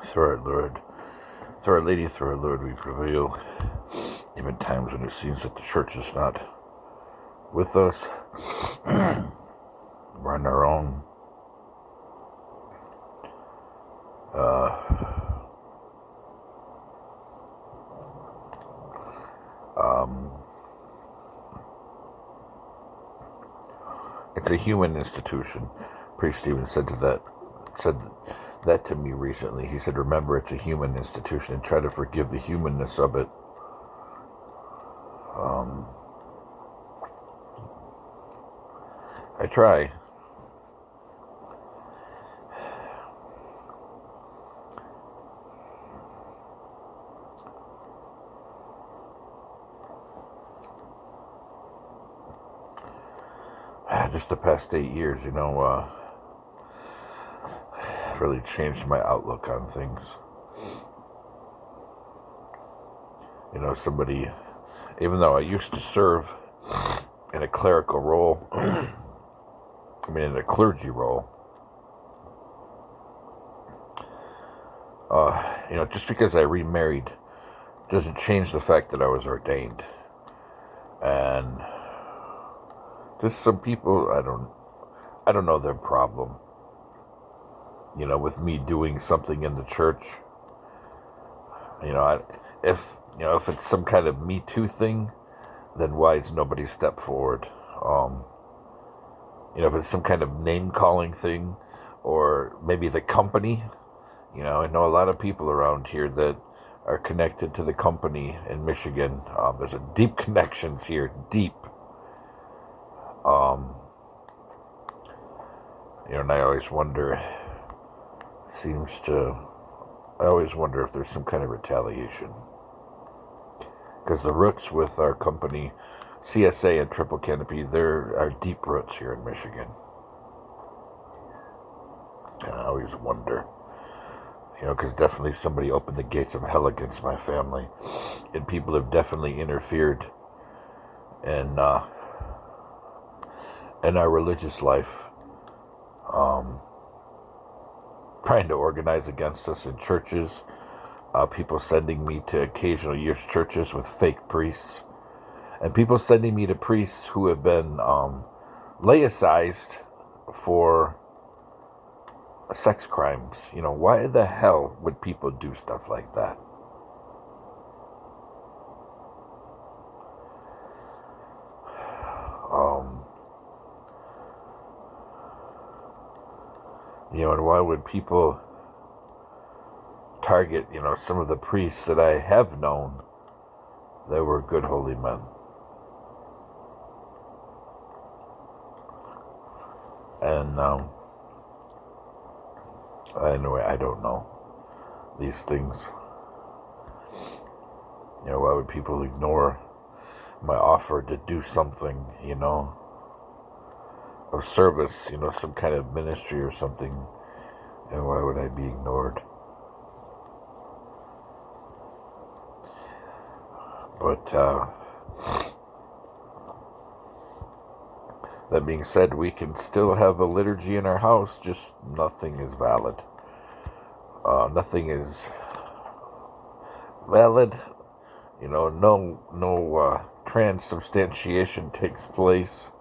Through our Lord, through Our Lady, through our Lord, we prevail. Even times when it seems that the church is not with us, we're on our own. It's a human institution. Priest Stephen said that to me recently. He said, remember, it's a human institution, and try to forgive the humanness of it. I try. Just the past 8 years, really changed my outlook on things. Somebody, even though I used to serve in a clerical role, in a clergy role, just because I remarried doesn't change the fact that I was ordained. And just some people, I don't know their problem, with me doing something in the church. If it's some kind of Me Too thing, then why has nobody stepped forward? If it's some kind of name-calling thing, or maybe the company, I know a lot of people around here that are connected to the company in Michigan. There's a deep connections here, deep. And I always wonder, if there's some kind of retaliation. Because the roots with our company, CSA and Triple Canopy, there are deep roots here in Michigan. And I always wonder, because definitely somebody opened the gates of hell against my family. And people have definitely interfered in our religious life. Trying to organize against us in churches. People sending me to occasional youth churches with fake priests. And people sending me to priests who have been laicized for sex crimes. Why the hell would people do stuff like that? And why would people target, some of the priests that I have known that were good holy men? And anyway, I don't know these things. Why would people ignore my offer to do something, of service, some kind of ministry or something, and why would I be ignored? But that being said, we can still have a liturgy in our house, just nothing is valid. Nothing is valid. No transubstantiation takes place.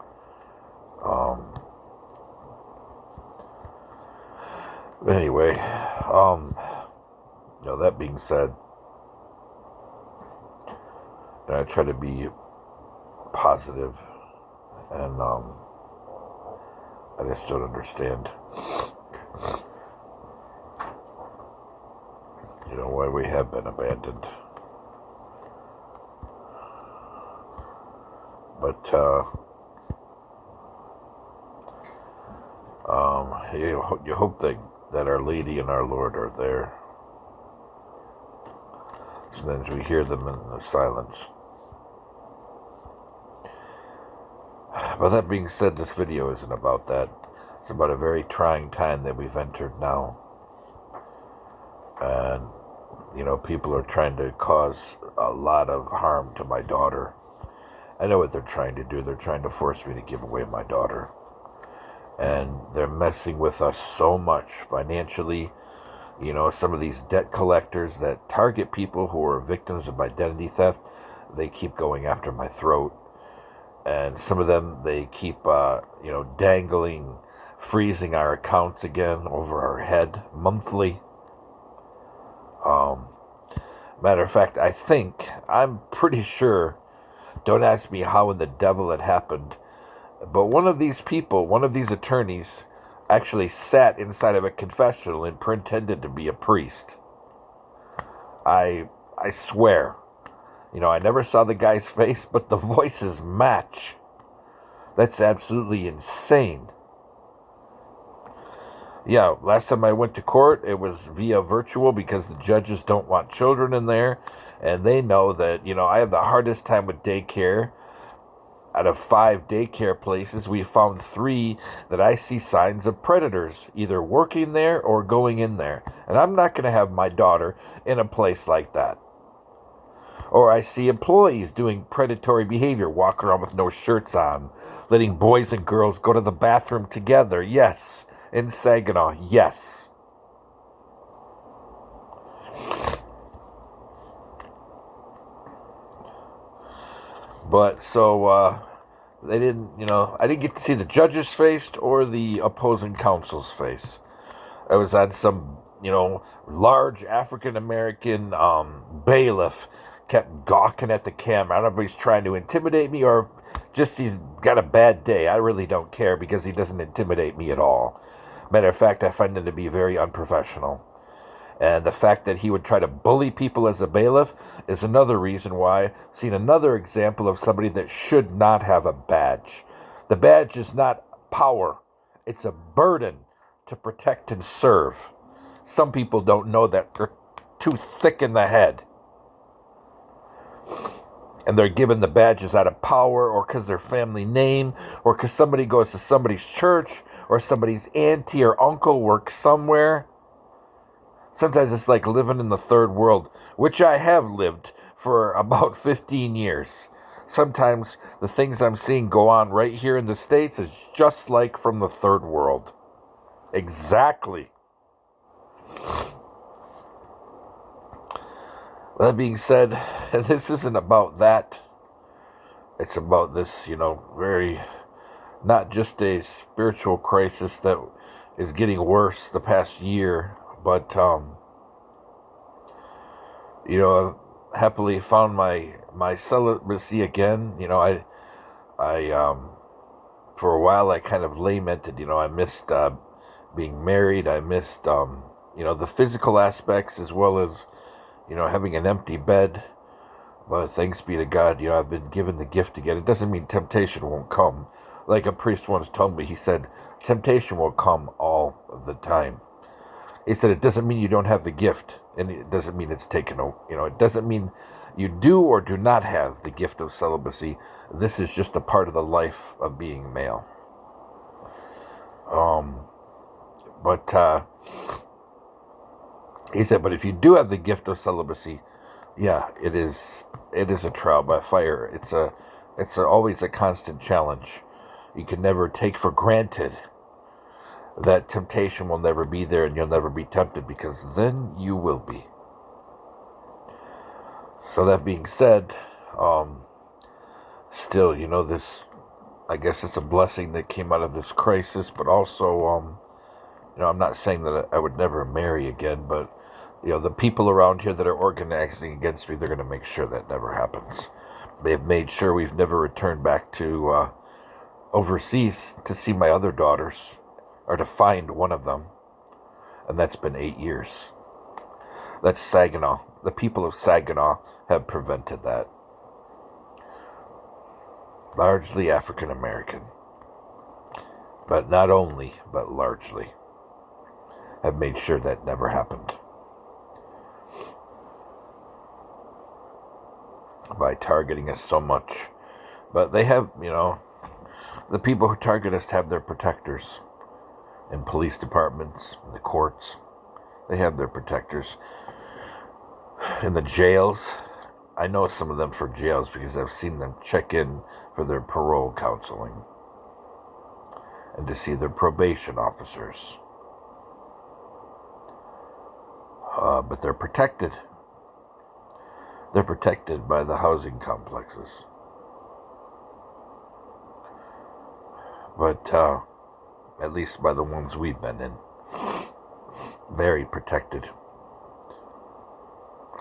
Anyway, that being said, I try to be positive, and I just don't understand, why we have been abandoned. But you hope that Our Lady and our Lord are there. Sometimes we hear them in the silence. But that being said, this video isn't about that. It's about a very trying time that we've entered now. And, people are trying to cause a lot of harm to my daughter. I know what they're trying to do. They're trying to force me to give away my daughter. And they're messing with us so much financially. Some of these debt collectors that target people who are victims of identity theft, they keep going after my throat. And some of them, they keep, dangling, freezing our accounts again over our head monthly. Matter of fact, I'm pretty sure, don't ask me how in the devil it happened, but one of these people, one of these attorneys, actually sat inside of a confessional and pretended to be a priest. I swear. I never saw the guy's face, but the voices match. That's absolutely insane. Yeah, last time I went to court, it was via virtual because the judges don't want children in there. And they know that, I have the hardest time with daycare. Out of 5 daycare places, we found 3 that I see signs of predators, either working there or going in there. And I'm not going to have my daughter in a place like that. Or I see employees doing predatory behavior, walking around with no shirts on, letting boys and girls go to the bathroom together. Yes. In Saginaw. Yes. But so they didn't, I didn't get to see the judge's face or the opposing counsel's face. I was on some, large African American bailiff kept gawking at the camera. I don't know if he's trying to intimidate me or just he's got a bad day. I really don't care because he doesn't intimidate me at all. Matter of fact, I find him to be very unprofessional. And the fact that he would try to bully people as a bailiff is another reason why I've seen another example of somebody that should not have a badge. The badge is not power. It's a burden to protect and serve. Some people don't know that. They're too thick in the head. And they're given the badges out of power or because their family name or because somebody goes to somebody's church or somebody's auntie or uncle works somewhere. Sometimes it's like living in the third world, which I have lived for about 15 years. Sometimes the things I'm seeing go on right here in the States is just like from the third world. Exactly. That being said, this isn't about that. It's about this, very, not just a spiritual crisis that is getting worse the past year, but, I've happily found my celibacy again. I for a while I kind of lamented, I missed being married. I missed, the physical aspects as well as, having an empty bed. But thanks be to God, I've been given the gift again. It doesn't mean temptation won't come. Like a priest once told me, he said, temptation will come all the time. He said, it doesn't mean you don't have the gift, and it doesn't mean it's taken, it doesn't mean you do or do not have the gift of celibacy. This is just a part of the life of being male. But he said, but if you do have the gift of celibacy, yeah, it is a trial by fire. It's always a constant challenge. You can never take for granted that temptation will never be there and you'll never be tempted, because then you will be. So that being said, still, this, I guess it's a blessing that came out of this crisis, but also, I'm not saying that I would never marry again, but, the people around here that are organizing against me, they're going to make sure that never happens. They've made sure we've never returned back to overseas to see my other daughters, or to find one of them. And that's been 8 years. That's Saginaw. The people of Saginaw have prevented that. Largely African American. But not only, but largely, have made sure that never happened. By targeting us so much. But they have, the people who target us have their protectors. In police departments, in the courts, they have their protectors. In the jails, I know some of them for jails because I've seen them check in for their parole counseling and to see their probation officers. but they're protected. They're protected by the housing complexes. But at least by the ones we've been in. Very protected.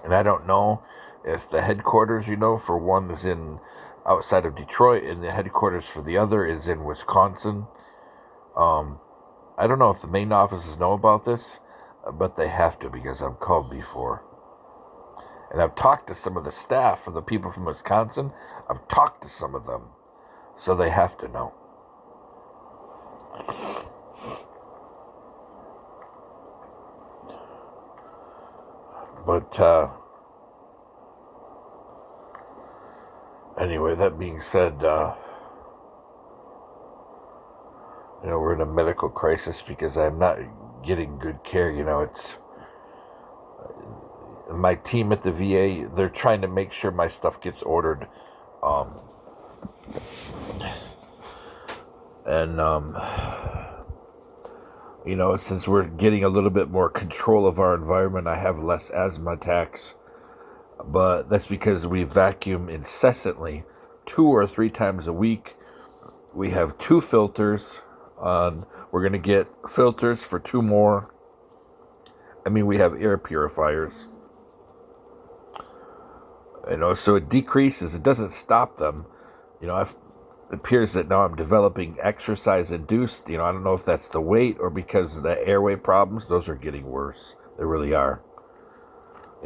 And I don't know if the headquarters, for one is in outside of Detroit and the headquarters for the other is in Wisconsin. I don't know if the main offices know about this, but they have to because I've called before. And I've talked to some of the staff of the people from Wisconsin. I've talked to some of them. So they have to know. But anyway, that being said, we're in a medical crisis because I'm not getting good care. It's my team at the VA, they're trying to make sure my stuff gets ordered. Since we're getting a little bit more control of our environment, I have less asthma attacks. But that's because we vacuum incessantly 2 or 3 times a week. We have 2 filters. We're going to get filters for 2 more. We have air purifiers. So it decreases. It doesn't stop them. It appears that now I'm developing exercise-induced. I don't know if that's the weight or because of the airway problems. Those are getting worse. They really are.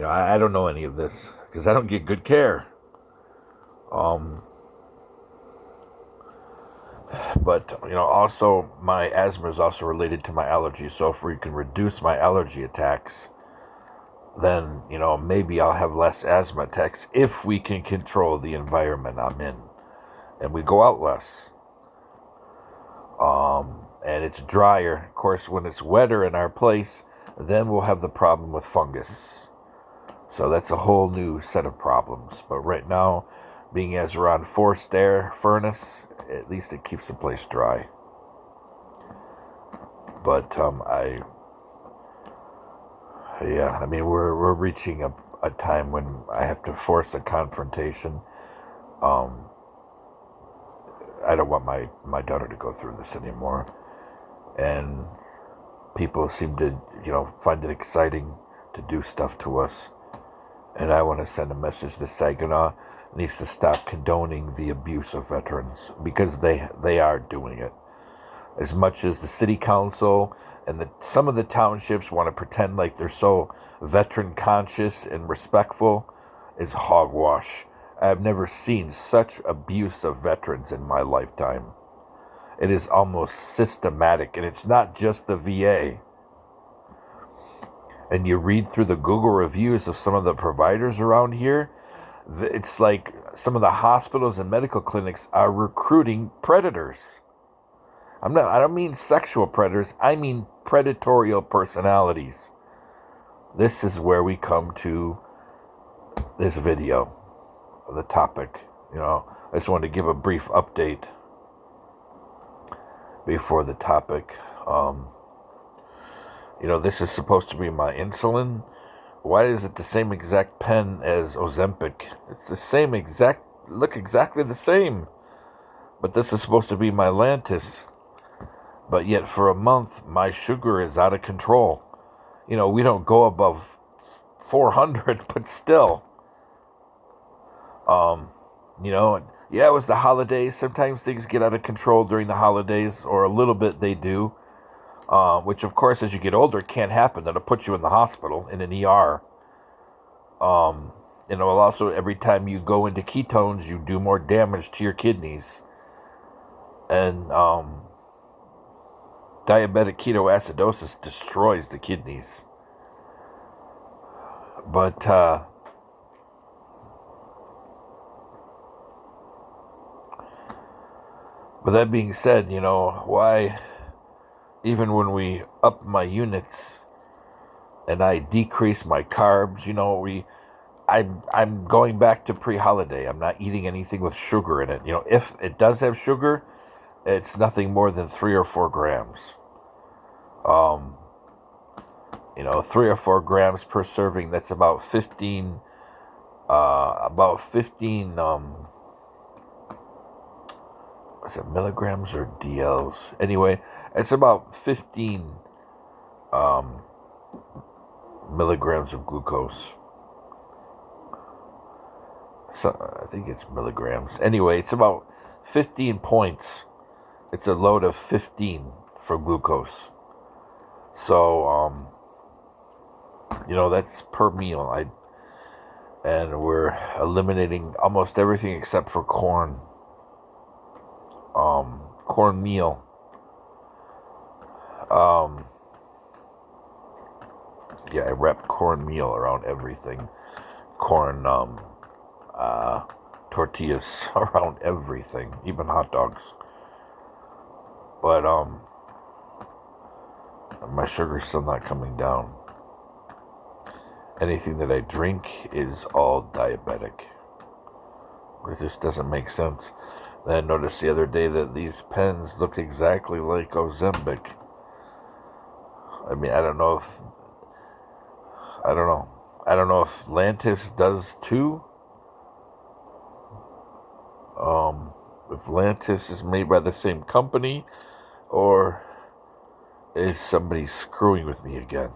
I don't know any of this because I don't get good care. But, also my asthma is also related to my allergies. So if we can reduce my allergy attacks, then, maybe I'll have less asthma attacks if we can control the environment I'm in. And we go out less. And it's drier. Of course, when it's wetter in our place, then we'll have the problem with fungus. So that's a whole new set of problems. But right now, being as we're on forced air furnace, at least it keeps the place dry. But we're reaching a time when I have to force a confrontation. I don't want my daughter to go through this anymore. And people seem to, find it exciting to do stuff to us. And I want to send a message to Saginaw needs to stop condoning the abuse of veterans because they are doing it. As much as the city council and some of the townships want to pretend like they're so veteran conscious and respectful, is hogwash. I have never seen such abuse of veterans in my lifetime. It is almost systematic, and it's not just the VA. And you read through the Google reviews of some of the providers around here, it's like some of the hospitals and medical clinics are recruiting predators. I don't mean sexual predators, I mean predatorial personalities. This is where we come to this video, the topic. I just wanted to give a brief update before the topic. This is supposed to be my insulin. Why is it the same exact pen as Ozempic? It's the same look exactly the same. But this is supposed to be my Lantus. But yet for a month, my sugar is out of control. We don't go above 400, but still. It was the holidays. Sometimes things get out of control during the holidays, or a little bit they do. Which, of course, as you get older, can't happen. That'll put you in the hospital, in an ER. Also, every time you go into ketones, you do more damage to your kidneys. And diabetic ketoacidosis destroys the kidneys. But that being said, why, even when we up my units and I decrease my carbs, I'm going back to pre-holiday. I'm not eating anything with sugar in it. If it does have sugar, it's nothing more than 3 or 4 grams. 3 or 4 grams per serving. That's about 15, is it milligrams or DLs? Anyway, it's about 15 milligrams of glucose. So I think it's milligrams. Anyway, it's about 15 points. It's a load of 15 for glucose. So, that's per meal. And we're eliminating almost everything except for corn. Cornmeal. I wrap cornmeal around everything. Corn, tortillas around everything, even hot dogs. But, my sugar's still not coming down. Anything that I drink is all diabetic. It just doesn't make sense. Then I noticed the other day that these pens look exactly like Ozempic. I mean, I don't know if Lantus does too. If Lantus is made by the same company, or is somebody screwing with me again?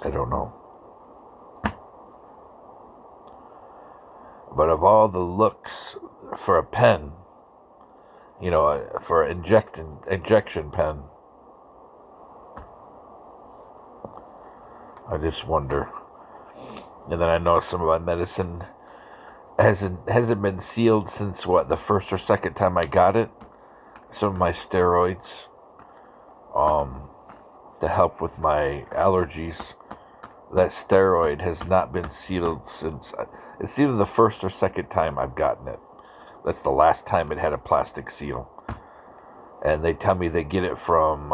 I don't know. But of all the looks for a pen, for an injection pen, I just wonder. And then I know some of my medicine hasn't been sealed since the first or second time I got it. Some of my steroids, to help with my allergies. That steroid has not been sealed since, it's either the first or second time I've gotten it. That's the last time it had a plastic seal. And they tell me they get it from,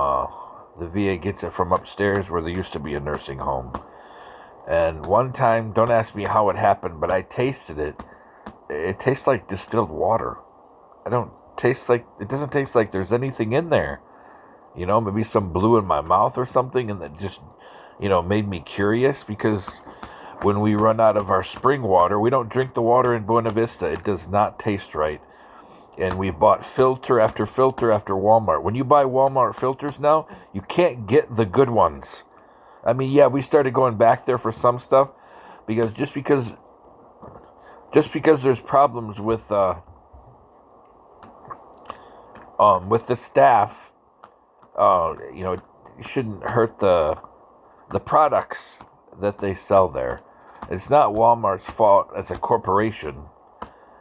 the VA gets it from upstairs where there used to be a nursing home. And one time, don't ask me how it happened, but I tasted it. It tastes like distilled water. It doesn't taste like there's anything in there. Maybe some blue in my mouth or something, and that just, made me curious, because when we run out of our spring water, we don't drink the water in Buena Vista. It does not taste right. And we bought filter after filter after Walmart. When you buy Walmart filters now, you can't get the good ones. I mean, yeah, we started going back there for some stuff, because just because there's problems with the staff, it shouldn't hurt the products that they sell there. It's not Walmart's fault as a corporation.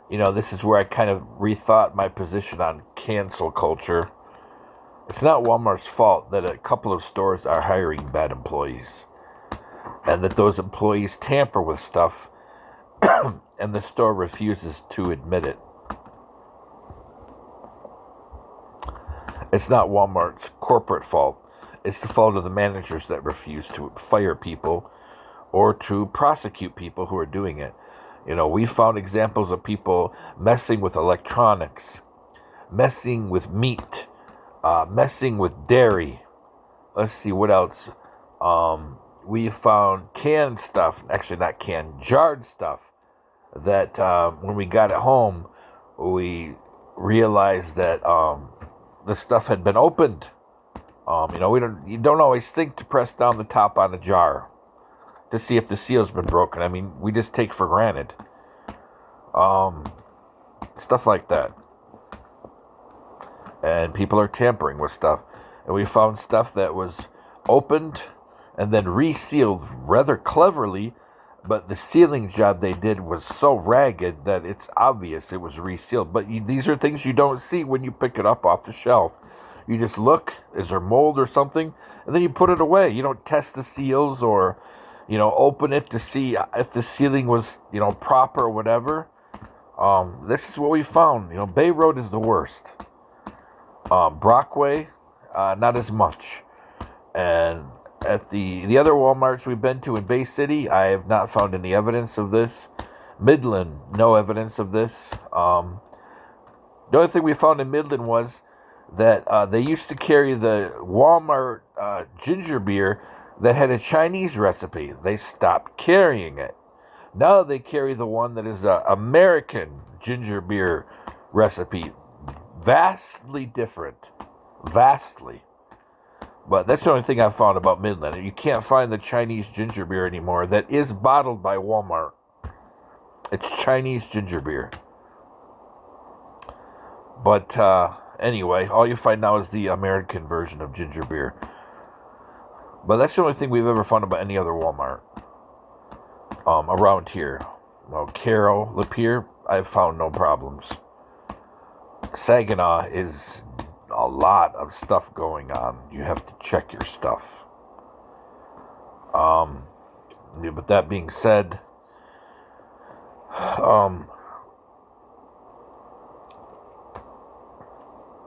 This is where I kind of rethought my position on cancel culture. It's not Walmart's fault that a couple of stores are hiring bad employees, and that those employees tamper with stuff and the store refuses to admit it. It's not Walmart's corporate fault. It's the fault of the managers that refuse to fire people or to prosecute people who are doing it. We found examples of people messing with electronics, messing with meat, messing with dairy. Let's see, what else? We found canned stuff, actually not canned, jarred stuff, that when we got it home, we realized that the stuff had been opened. You don't always think to press down the top on a jar to see if the seal's been broken. I mean, we just take for granted. Stuff like that. And people are tampering with stuff. And we found stuff that was opened and then resealed rather cleverly, but the sealing job they did was so ragged that it's obvious it was resealed. But these are things you don't see when you pick it up off the shelf. You just look, is there mold or something? And then you put it away. You don't test the seals or, open it to see if the sealing was, proper or whatever. This is what we found. Bay Road is the worst. Brockway, not as much. And at the other Walmarts we've been to in Bay City, I have not found any evidence of this. Midland, no evidence of this. The only thing we found in Midland was that they used to carry the Walmart ginger beer that had a Chinese recipe. They stopped carrying it. Now they carry the one that is a American ginger beer recipe. Vastly different. Vastly. But that's the only thing I've found about Midland. You can't find the Chinese ginger beer anymore that is bottled by Walmart. It's Chinese ginger beer. But anyway, all you find now is the American version of ginger beer. But that's the only thing we've ever found about any other Walmart around here. Well, Carroll, Lapeer, I've found no problems. Saginaw is a lot of stuff going on. You have to check your stuff. But that being said,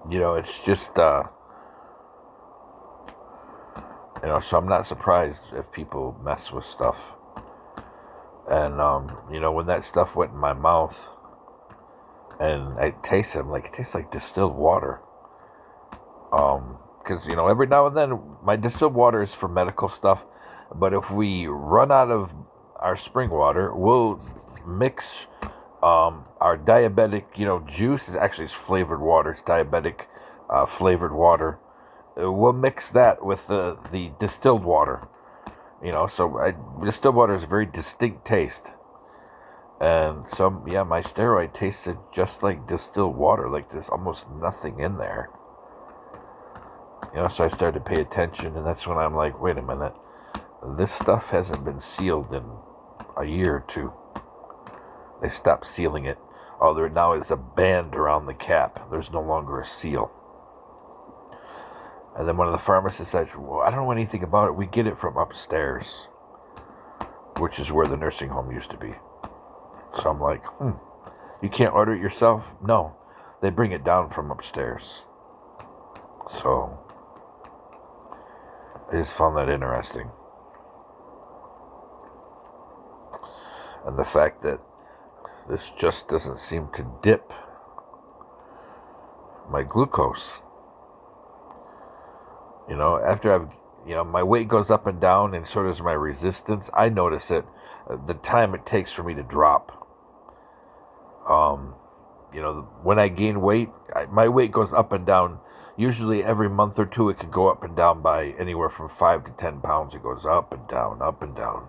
it's just, so I'm not surprised if people mess with stuff. And, when that stuff went in my mouth and I tasted it, it tastes like distilled water. Because, every now and then my distilled water is for medical stuff. But if we run out of our spring water, we'll mix our diabetic, juice. Is actually it's flavored water. It's diabetic flavored water. We'll mix that with the distilled water. Distilled water is a very distinct taste. And so, my steroid tasted just like distilled water. Like there's almost nothing in there. So I started to pay attention, and that's when I'm like, wait a minute. This stuff hasn't been sealed in a year or two. They stopped sealing it. Oh, there now is a band around the cap. There's no longer a seal. And then one of the pharmacists said, well, I don't know anything about it. We get it from upstairs, which is where the nursing home used to be. So I'm like, you can't order it yourself? No, they bring it down from upstairs. So I just found that interesting. And the fact that this just doesn't seem to dip my glucose. After I've, my weight goes up and down, and so does my resistance. I notice it, the time it takes for me to drop. When I gain weight, my weight goes up and down. Usually every month or two, it can go up and down by anywhere from 5 to 10 pounds. It goes up and down, up and down.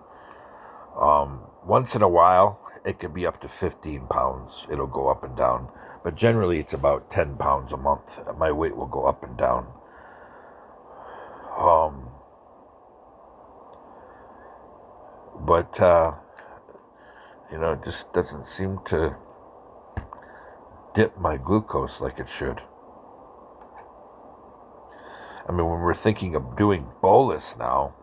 Once in a while, it could be up to 15 pounds. It'll go up and down. But generally, it's about 10 pounds a month. My weight will go up and down. It just doesn't seem to dip my glucose like it should. I mean, when we're thinking of doing bolus now,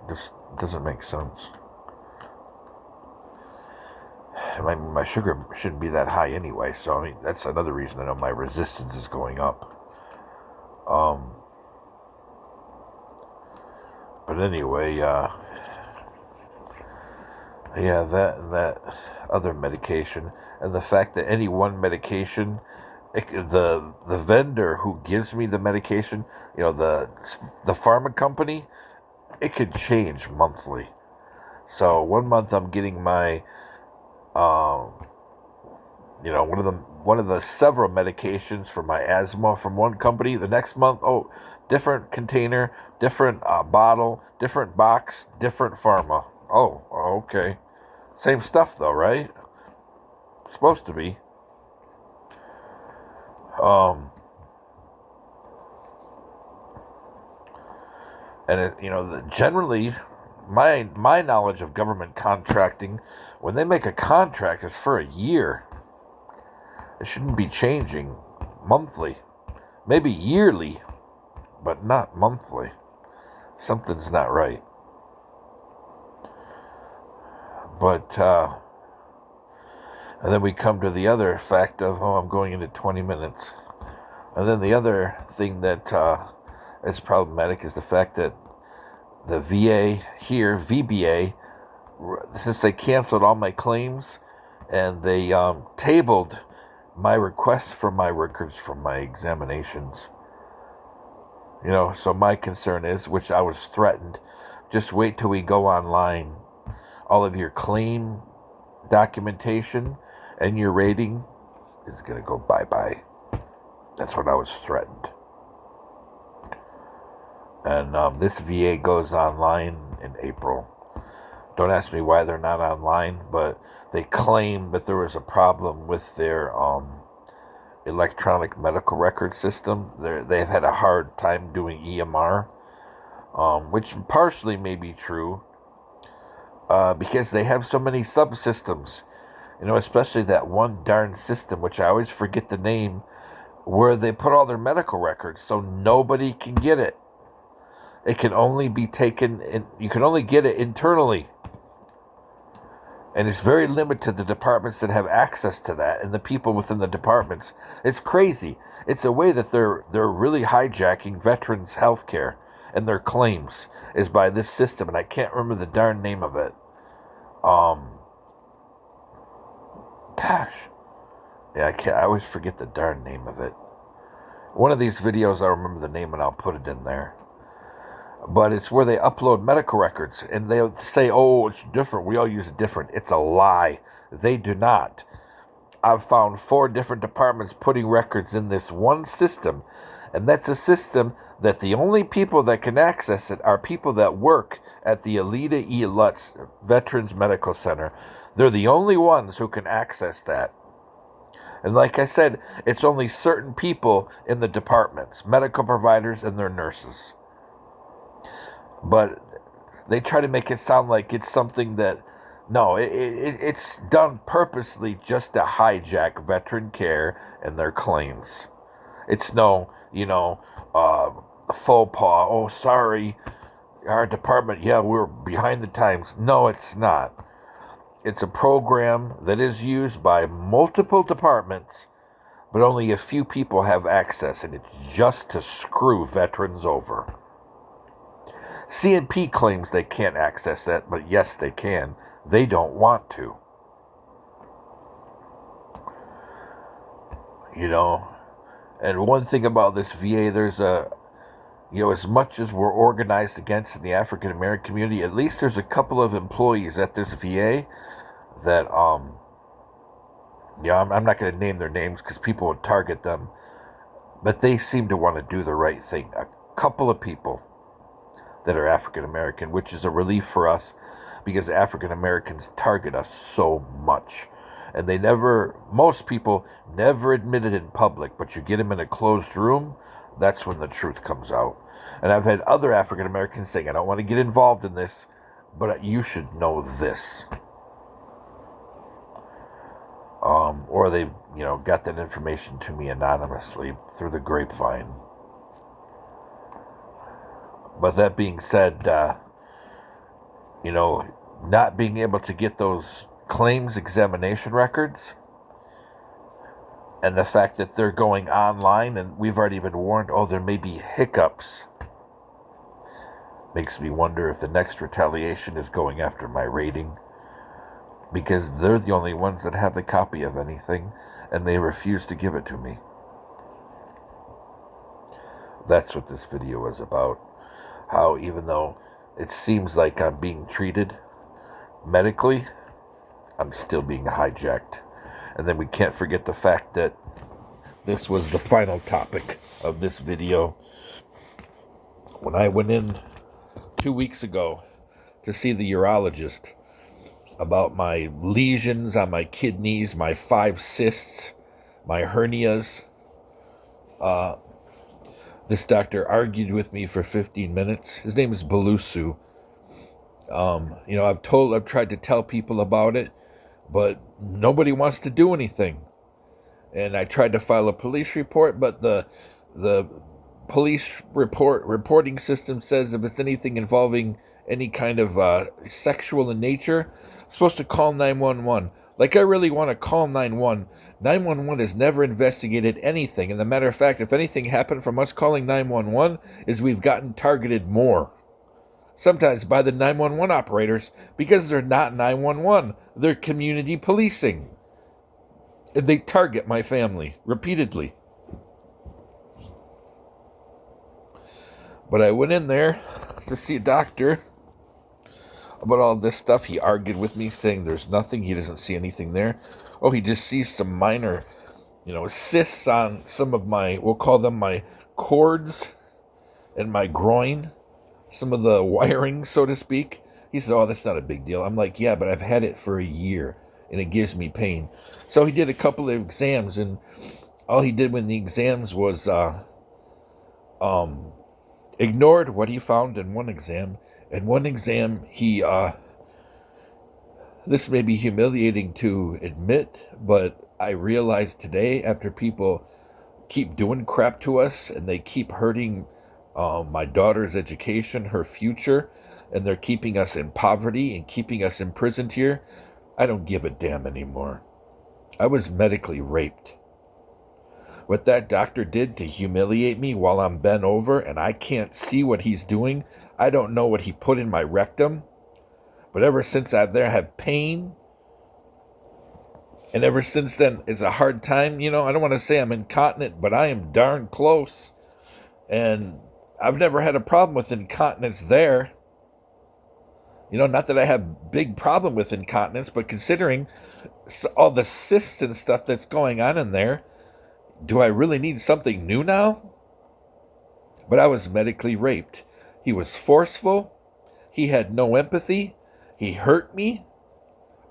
this doesn't make sense. My sugar shouldn't be that high anyway, so that's another reason I know my resistance is going up. But anyway, that other medication, and the fact that any one medication, the vendor who gives me the medication, the pharma company, it could change monthly. So one month I'm getting my, one of the several medications for my asthma from one company. The next month, different container, different bottle, different box, different pharma. Oh, okay. Same stuff though, right? It's supposed to be. And generally, my knowledge of government contracting, when they make a contract, it's for a year. It shouldn't be changing monthly, maybe yearly, but not monthly. Something's not right. But and then we come to the other fact of, I'm going into 20 minutes. And then the other thing that is problematic is the fact that the VA here, VBA, since they canceled all my claims and they tabled my requests for my records from my examinations. So my concern is, which I was threatened, just wait till we go online. All of your claim documentation and your rating is going to go bye-bye. That's what I was threatened. And this VA goes online in April. Don't ask me why they're not online, but they claim that there was a problem with their electronic medical record system. They've had a hard time doing EMR, which partially may be true, because they have so many subsystems, especially that one darn system, which I always forget the name, where they put all their medical records so nobody can get it. It can only be taken, you can only get it internally. And it's very limited to the departments that have access to that and the people within the departments. It's crazy. It's a way that they're really hijacking veterans' health care and their claims is by this system. And I can't remember the darn name of it. I always forget the darn name of it. One of these videos, I'll remember the name and I'll put it in there. But it's where they upload medical records and they say, oh, it's different. We all use it different. It's a lie. They do not. I've found 4 different departments putting records in this one system. And that's a system that the only people that can access it are people that work at the Alida E. Lutz Veterans Medical Center. They're the only ones who can access that. And like I said, it's only certain people in the departments, medical providers and their nurses. But they try to make it sound like it's something that, no, it's done purposely just to hijack veteran care and their claims. It's no, faux pas. Oh, sorry, our department, we're behind the times. No, it's not. It's a program that is used by multiple departments, but only a few people have access, and it's just to screw veterans over. CNP claims they can't access that, but yes, they can. They don't want to. And one thing about this VA, there's as much as we're organized against in the African American community, at least there's a couple of employees at this VA that, I'm not going to name their names because people would target them, but they seem to want to do the right thing. A couple of people that are African American, which is a relief for us because African Americans target us so much. And most people never admit it in public, but you get them in a closed room, that's when the truth comes out. And I've had other African Americans saying, I don't want to get involved in this, but you should know this. Or they've, got that information to me anonymously through the grapevine. But that being said, not being able to get those claims examination records and the fact that they're going online and we've already been warned, there may be hiccups, makes me wonder if the next retaliation is going after my rating, because they're the only ones that have the copy of anything and they refuse to give it to me. That's what this video is about. How even though it seems like I'm being treated medically, I'm still being hijacked. And then we can't forget the fact that this was the final topic of this video. When I went in 2 weeks ago to see the urologist about my lesions on my kidneys, my 5 cysts, my hernias, this doctor argued with me for 15 minutes. His name is Belusu. I've tried to tell people about it, but nobody wants to do anything. And I tried to file a police report, but the police reporting system says if it's anything involving any kind of sexual in nature, I'm supposed to call 911. Like, I really want to call 911. 911 has never investigated anything. And the matter of fact, if anything happened from us calling 911, is we've gotten targeted more. Sometimes by the 911 operators, because they're not 911. They're community policing. And they target my family repeatedly. But I went in there to see a doctor about all this stuff. He argued with me, saying there's nothing. He doesn't see anything there. Oh, he just sees some minor, cysts on some of my, we'll call them my cords and my groin, some of the wiring, so to speak. He said, oh, that's not a big deal. I'm like, yeah, but I've had it for a year and it gives me pain. So he did a couple of exams, and all he did when the exams was ignored what he found in one exam. In one exam, he, this may be humiliating to admit, but I realized today, after people keep doing crap to us and they keep hurting my daughter's education, her future, and they're keeping us in poverty and keeping us imprisoned here, I don't give a damn anymore. I was medically raped. What that doctor did to humiliate me while I'm bent over and I can't see what he's doing, I don't know what he put in my rectum, but ever since I have pain, and ever since then, it's a hard time. I don't want to say I'm incontinent, but I am darn close. And I've never had a problem with incontinence there. Not that I have big problem with incontinence, but considering all the cysts and stuff that's going on in there, do I really need something new now? But I was medically raped. He was forceful. He had no empathy. He hurt me.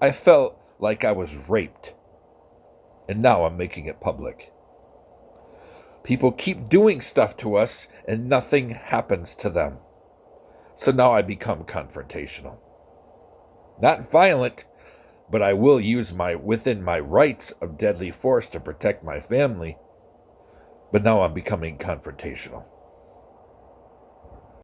I felt like I was raped. And now I'm making it public. People keep doing stuff to us and nothing happens to them. So now I become confrontational. Not violent, but I will use within my rights of deadly force to protect my family. But now I'm becoming confrontational.